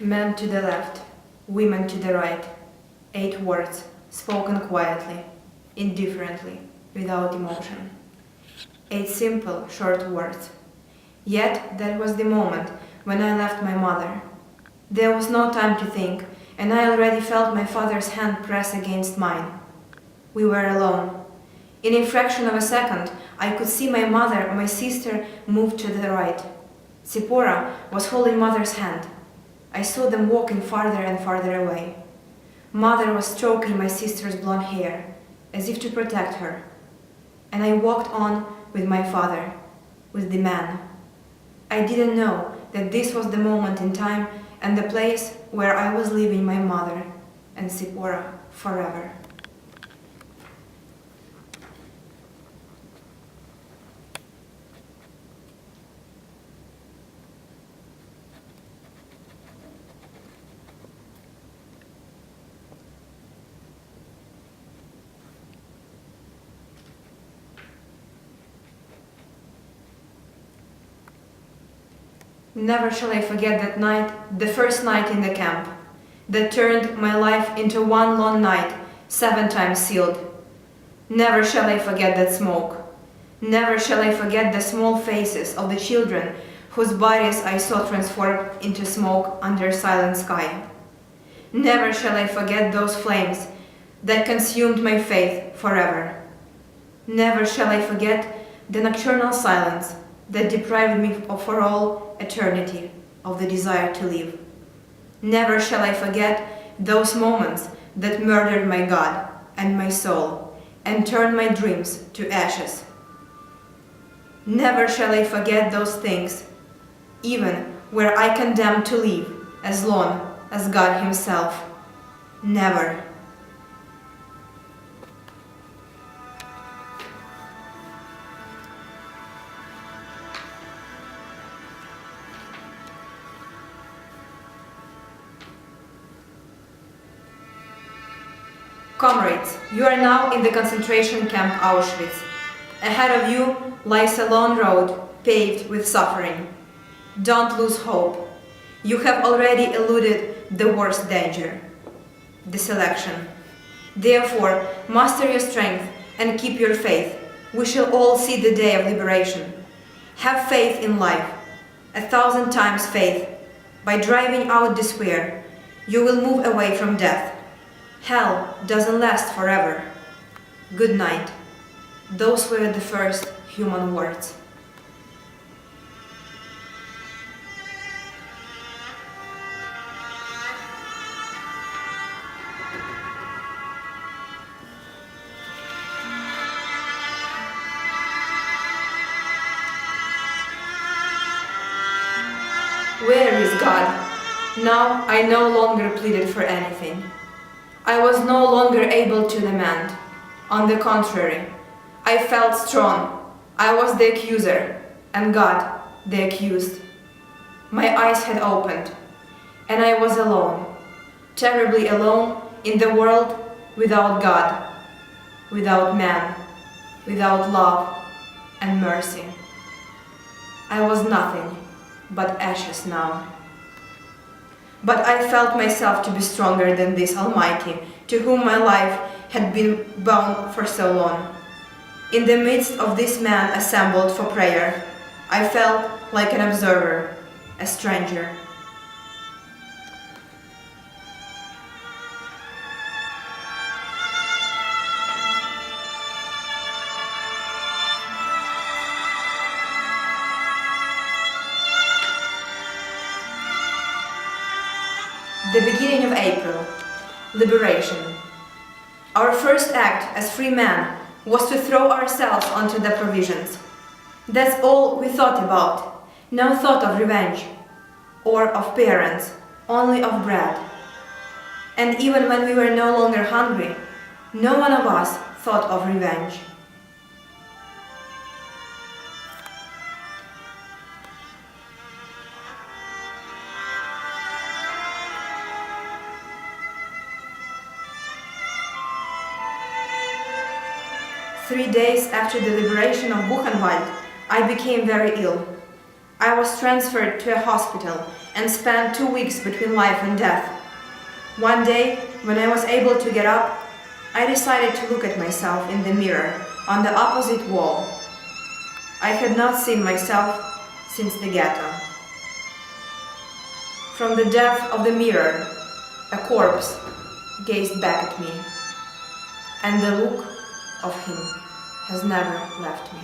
Men to the left, women to the right. 8 words, spoken quietly, indifferently, without emotion. 8 simple, short words. Yet that was the moment when I left my mother. There was no time to think, and I already felt my father's hand press against mine. We were alone. In a fraction of a second, I could see my mother, my sister, move to the right. Zipporah was holding mother's hand. I saw them walking farther and farther away. Mother was stroking my sister's blonde hair, as if to protect her. And I walked on with my father, with the man. I didn't know that this was the moment in time and the place where I was leaving my mother and Zipporah forever. Never shall I forget that night, the first night in the camp, that turned my life into one long night, 7 times sealed. Never shall I forget that smoke. Never shall I forget the small faces of the children whose bodies I saw transformed into smoke under a silent sky. Never shall I forget those flames that consumed my faith forever. Never shall I forget the nocturnal silence that deprived me of for all eternity of the desire to live. Never shall I forget those moments that murdered my God and my soul and turned my dreams to ashes. Never shall I forget those things, even where I condemned to live as long as God Himself. Never. Comrades, you are now in the concentration camp Auschwitz. Ahead of you lies a long road paved with suffering. Don't lose hope. You have already eluded the worst danger, the selection. Therefore, muster your strength and keep your faith. We shall all see the day of liberation. Have faith in life, 1,000 times faith. By driving out despair, you will move away from death. Hell doesn't last forever. Good night. Those were the first human words. Where is God? Now I no longer pleaded for anything. I was no longer able to demand. On the contrary, I felt strong. I was the accuser, and God the accused. My eyes had opened, and I was alone, terribly alone in the world without God, without man, without love and mercy. I was nothing but ashes now. But I felt myself to be stronger than this Almighty, to whom my life had been bound for so long. In the midst of this man assembled for prayer, I felt like an observer, a stranger. The beginning of April, liberation. Our first act as free men was to throw ourselves onto the provisions. That's all we thought about. No thought of revenge or of parents, only of bread. And even when we were no longer hungry, no one of us thought of revenge. Three days after the liberation of Buchenwald, I became very ill. I was transferred to a hospital and spent 2 weeks between life and death. One day, when I was able to get up, I decided to look at myself in the mirror on the opposite wall. I had not seen myself since the ghetto. From the depth of the mirror, a corpse gazed back at me, and the look of him has never left me.